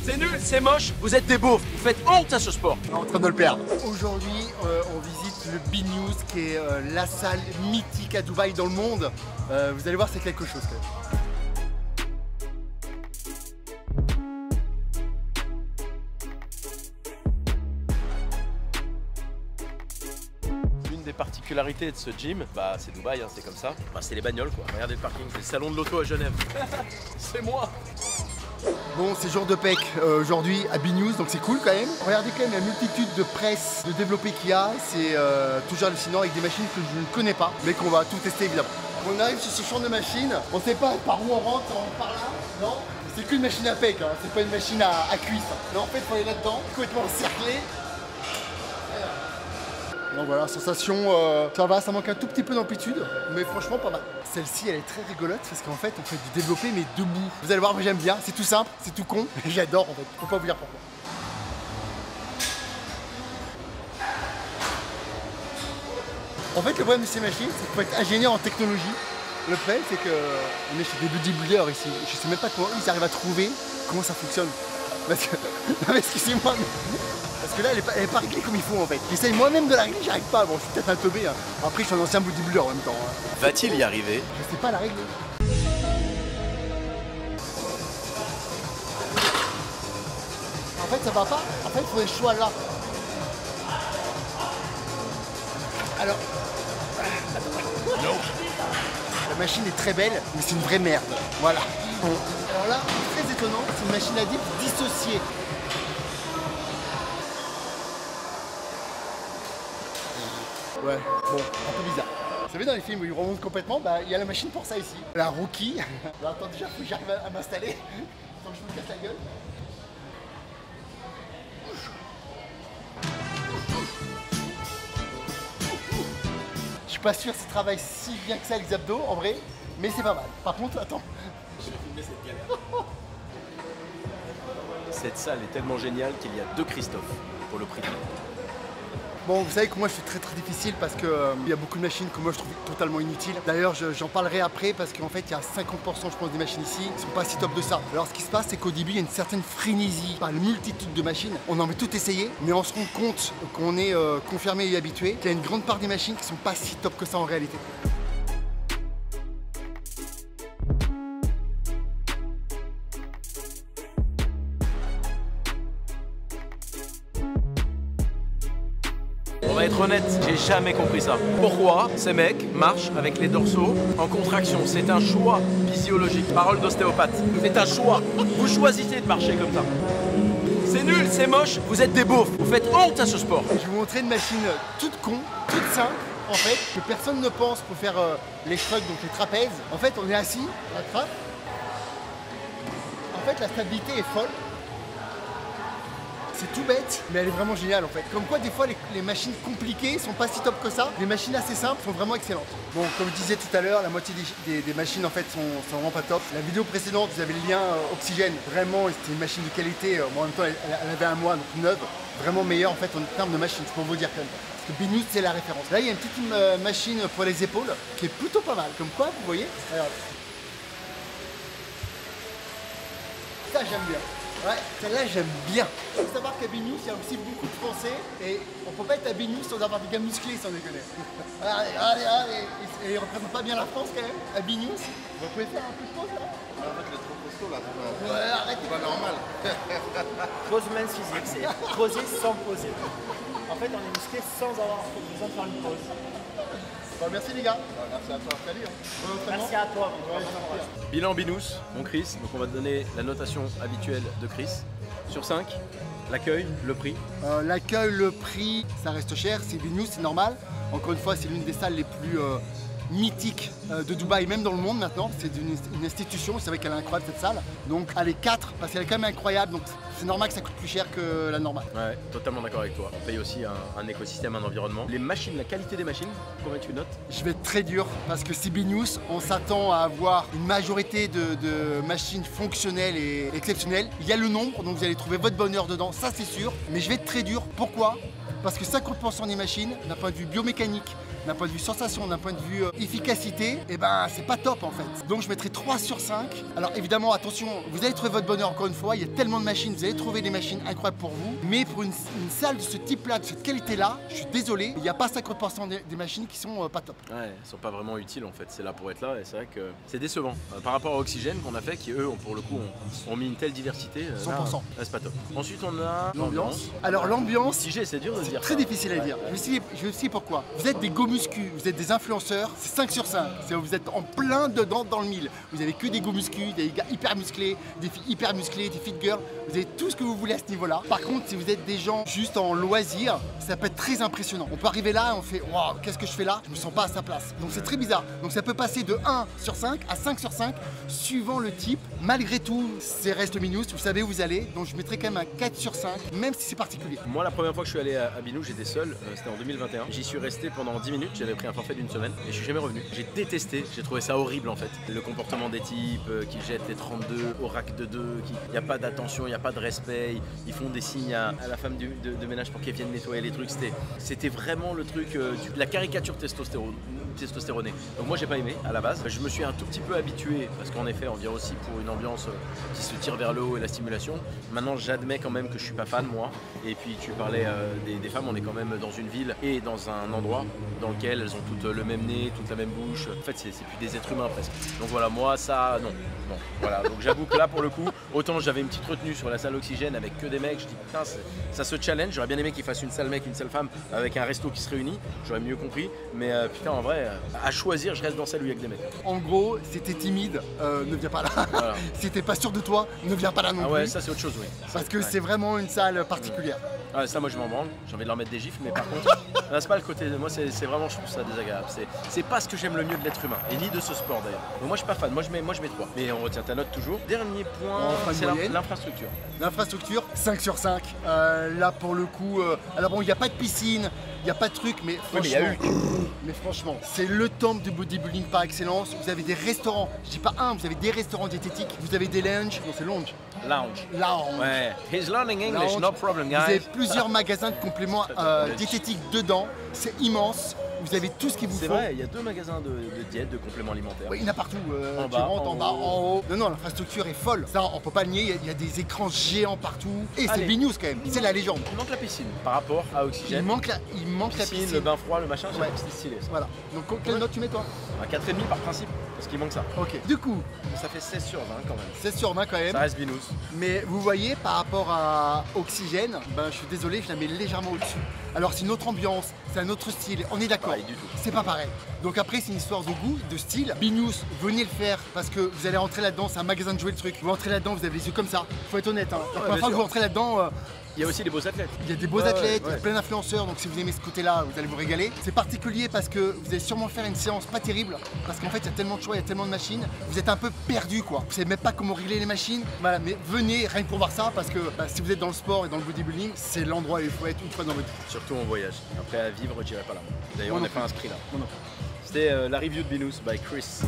C'est nul, c'est moche, vous êtes des beaufs, vous faites honte à ce sport. On est en train de le perdre. Aujourd'hui, on visite le B-News, qui est la salle mythique à Dubaï dans le monde. Vous allez voir, c'est quelque chose quand même. Des particularités de ce gym, bah c'est Dubaï, hein, c'est comme ça. Bah, c'est les bagnoles quoi. Regardez le parking, c'est le salon de l'auto à Genève. C'est moi. Bon, c'est jour de PEC aujourd'hui à B-News, donc c'est cool quand même. Regardez quand même la multitude de presse, de développés qu'il y a. C'est toujours hallucinant avec des machines que je ne connais pas, mais qu'on va tout tester évidemment. On arrive sur ce champ de machines, on ne sait pas par où on rentre, par là, non. C'est qu'une machine à PEC, hein. C'est pas une machine à cuisse. Non, en fait, il faut aller là-dedans, complètement encerclé. Donc voilà, sensation, ça va, ça manque un tout petit peu d'amplitude, mais franchement pas mal. Celle-ci, elle est très rigolote parce qu'en fait, on fait du développé mais debout. Vous allez voir, moi j'aime bien, c'est tout simple, c'est tout con, mais j'adore en fait, faut pas vous dire pourquoi. En fait, le problème de ces machines, c'est qu'il faut être ingénieur en technologie. Le problème, c'est qu'on est chez des bodybuilders ici. Je sais même pas comment ils arrivent à trouver comment ça fonctionne. Parce que, non mais excusez-moi, mais... Parce que là, elle est pas réglée comme il faut en fait. J'essaye moi-même de la régler, j'y arrive pas. Bon, je suis peut-être un teubé. Hein. Après, je suis un ancien bodybuilder en même temps. Hein. Va-t-il y arriver? Je sais pas la régler. En fait, ça va pas. En fait, il faut les choix là. Alors. La machine est très belle, mais c'est une vraie merde. Voilà. Alors là, très étonnant, c'est une machine à dip dissociée. Ouais, bon, un peu bizarre. Vous savez, dans les films où ils remontent complètement, bah il y a la machine pour ça ici. La Rookie. Alors, attends, déjà, faut que j'arrive à m'installer. Faut que je me casse la gueule. Je suis pas sûr que ça travaille si bien que ça les abdos, en vrai, mais c'est pas mal. Par contre, attends. Je vais filmer cette galère. Cette salle est tellement géniale qu'il y a 2 Christophe pour le prix. Bon, vous savez que moi je suis très difficile parce que il y a beaucoup de machines que moi je trouve totalement inutiles. D'ailleurs, j'en parlerai après parce qu'en fait, il y a 50% je pense des machines ici qui sont pas si top de ça. Alors ce qui se passe, c'est qu'au début, il y a une certaine frénésie par une multitude de machines. On en veut tout essayer, mais on se rend compte qu'on est confirmé et habitué qu'il y a une grande part des machines qui sont pas si top que ça en réalité. On va être honnête, j'ai jamais compris ça. Pourquoi ces mecs marchent avec les dorsaux en contraction? C'est un choix physiologique. Parole d'ostéopathe. C'est un choix. Vous choisissez de marcher comme ça. C'est nul, c'est moche, vous êtes des beaufs. Vous faites honte à ce sport. Je vais vous montrer une machine toute con, toute simple, en fait, que personne ne pense pour faire les shrugs, donc les trapèzes. En fait, on est assis, la trappe. En fait, la stabilité est folle. C'est tout bête, mais elle est vraiment géniale en fait. Comme quoi, des fois, les machines compliquées sont pas si top que ça. Les machines assez simples sont vraiment excellentes. Bon, comme je disais tout à l'heure, la moitié des machines en fait sont vraiment pas top. La vidéo précédente, vous avez le lien Oxygène. Vraiment, c'était une machine de qualité. Moi, en même temps, elle avait un mois, donc neuve. Vraiment meilleure en fait en termes de machine, je peux vous dire quand même. Parce que B-News, c'est la référence. Là, il y a une petite machine pour les épaules qui est plutôt pas mal. Comme quoi, vous voyez, regarde. Ça, j'aime bien. Ouais, celle-là j'aime bien. Il faut savoir qu'à B-News, il y a aussi beaucoup de Français et on peut pas être à B-News sans avoir des gars musclés sans déconner. Allez. Et ils représentent pas bien la France quand même, à B-News. Vous pouvez faire un peu de pause là? En fait, il est trop costaud là. Ouais, arrête. C'est pas normal. Pose main physique, c'est poser sans poser. En fait, on est musclé sans avoir besoin de faire une pause. Bon, merci les gars. Merci à toi. Salut. Merci à toi. Bilan Binous, mon Chris. Donc on va te donner la notation habituelle de Chris. Sur 5, l'accueil, le prix. L'accueil, le prix, ça reste cher, c'est B-News, c'est normal. Encore une fois, c'est l'une des salles les plus mythique de Dubaï, même dans le monde maintenant. C'est une institution, c'est vrai qu'elle est incroyable cette salle. Donc elle est 4 parce qu'elle est quand même incroyable, donc c'est normal que ça coûte plus cher que la normale. Ouais, totalement d'accord avec toi. On paye aussi un écosystème, un environnement. Les machines, la qualité des machines, combien tu notes? Je vais être très dur parce que c'est B-News, on s'attend à avoir une majorité de machines fonctionnelles et exceptionnelles. Il y a le nombre, donc vous allez trouver votre bonheur dedans, ça c'est sûr. Mais je vais être très dur, pourquoi? Parce que 50% des machines, d'un point de vue biomécanique, d'un point de vue sensation, d'un point de vue efficacité, et ben c'est pas top en fait. Donc je mettrai 3 sur 5. Alors évidemment, attention, vous allez trouver votre bonheur encore une fois, il y a tellement de machines, vous allez trouver des machines incroyables pour vous. Mais pour une salle de ce type-là, de cette qualité-là, je suis désolé, il n'y a pas 50% des machines qui sont pas top. Ouais, elles sont pas vraiment utiles en fait, c'est là pour être là et c'est vrai que c'est décevant. Par rapport à Oxygène qu'on a fait, qui eux, pour le coup, ont mis une telle diversité. 100%. Là, c'est pas top. Ensuite, on a l'ambiance. Alors l'ambiance, Mitigé, c'est dur de dire. très difficile à dire. Je vais expliquer pourquoi. Vous êtes des go muscu, vous êtes des influenceurs, c'est 5 sur 5. Vous êtes en plein dedans dans le mille. Vous avez que des go muscu, des gars hyper musclés, des filles hyper musclées, des fit girls. Vous avez tout ce que vous voulez à ce niveau-là. Par contre, si vous êtes des gens juste en loisir, ça peut être très impressionnant. On peut arriver là et on fait waouh, qu'est-ce que je fais là? Je me sens pas à sa place. Donc c'est très bizarre. Donc ça peut passer de 1 sur 5 à 5 sur 5 suivant le type. Malgré tout, c'est reste Binous, vous savez où vous allez. Donc je mettrai quand même un 4 sur 5, même si c'est particulier. Moi, la première fois que je suis allé à Binous, j'étais seul, c'était en 2021. J'y suis resté pendant 10 minutes, j'avais pris un forfait d'une semaine et je suis jamais revenu. J'ai détesté, j'ai trouvé ça horrible en fait. Le comportement des types qui jettent les 32 au rack de 2, il n'y a pas d'attention, il n'y a pas de respect, ils font des signes à la femme de ménage pour qu'elle vienne nettoyer les trucs. C'était vraiment le truc, la caricature testostéronée. Donc moi j'ai pas aimé à la base. Je me suis un tout petit peu habitué parce qu'en effet on vient aussi pour une ambiance qui se tire vers le haut et la stimulation. Maintenant j'admets quand même que je suis pas fan moi. Et puis tu parlais des femmes, on est quand même dans une ville et dans un endroit dans lequel elles ont toutes le même nez, toute la même bouche. En fait c'est plus des êtres humains presque. Donc voilà, moi ça non. Voilà, donc j'avoue que là pour le coup, autant j'avais une petite retenue sur la salle Oxygène avec que des mecs, je dis putain ça se challenge, j'aurais bien aimé qu'ils fassent une salle mec, une salle femme avec un resto qui se réunit, j'aurais mieux compris, mais putain en vrai, à choisir je reste dans celle où il y a que des mecs. En gros, si t'es timide, ne viens pas là. Voilà. Si t'es pas sûr de toi, ne viens pas là non plus. Ah ouais, ça c'est autre chose, oui. Parce que c'est vraiment une salle particulière. Ouais, ça moi je m'en branle, j'ai envie de leur mettre des gifles, mais par contre, là c'est pas le côté, moi c'est vraiment, je trouve ça désagréable. C'est pas ce que j'aime le mieux de l'être humain, et ni de ce sport d'ailleurs. Donc moi je suis pas fan, moi je mets 3. Mais on retient ta note toujours. Dernier point, c'est l'infrastructure. L'infrastructure, 5 sur 5. Là pour le coup, alors bon, il n'y a pas de piscine, il n'y a pas de truc, mais franchement, c'est le temple du bodybuilding par excellence. Vous avez des restaurants, je dis pas un, vous avez des restaurants diététiques, vous avez des lounges, non c'est lounge. Lounge. Ouais. He's learning English, lounge. No problem guys. Vous avez plusieurs magasins de compléments diététiques dedans, c'est immense. Vous avez tout ce qu'il vous faut. C'est vrai, il y a 2 magasins de diète, de compléments alimentaires. Oui, il y en a partout. En tu bas, rentres en bas, en haut. Non, l'infrastructure est folle. Ça, on peut pas le nier. Il y a des écrans géants partout. Et c'est Binous quand même. C'est la légende. Il manque la piscine par rapport à Oxygène. Il manque la piscine. Le bain froid, le machin, c'est stylé. Ça. Voilà. Donc, quelle note tu mets toi? Un 4,5 par principe, parce qu'il manque ça. Ok. Du coup, ça fait 16 sur 20 quand même. 16 sur 20 quand même. Ça reste Binous. Mais vous voyez, par rapport à Oxygène, ben, je suis désolé, je la mets légèrement au-dessus. Alors, c'est une autre ambiance, c'est un autre style. On est d'accord. C'est pas pareil. Donc après c'est une histoire de goût, de style. Binous, venez le faire parce que vous allez rentrer là-dedans, c'est un magasin de jouer le truc. Vous rentrez là-dedans, vous avez les yeux comme ça. Faut être honnête, hein. La première fois que vous rentrez là-dedans, il y a aussi des beaux athlètes. Il y a des beaux athlètes, il y a plein d'influenceurs, donc si vous aimez ce côté-là, vous allez vous régaler. C'est particulier parce que vous allez sûrement faire une séance pas terrible, parce qu'en fait il y a tellement de choix, il y a tellement de machines, vous êtes un peu perdu quoi. Vous savez même pas comment régler les machines. Voilà, mais venez rien que pour voir ça, parce que si vous êtes dans le sport et dans le bodybuilding, c'est l'endroit où il faut être une fois dans votre vie. Surtout en voyage. Après à vivre, je dirais pas là. D'ailleurs on n'est pas inscrit là. C'était la review de Binous by Chris.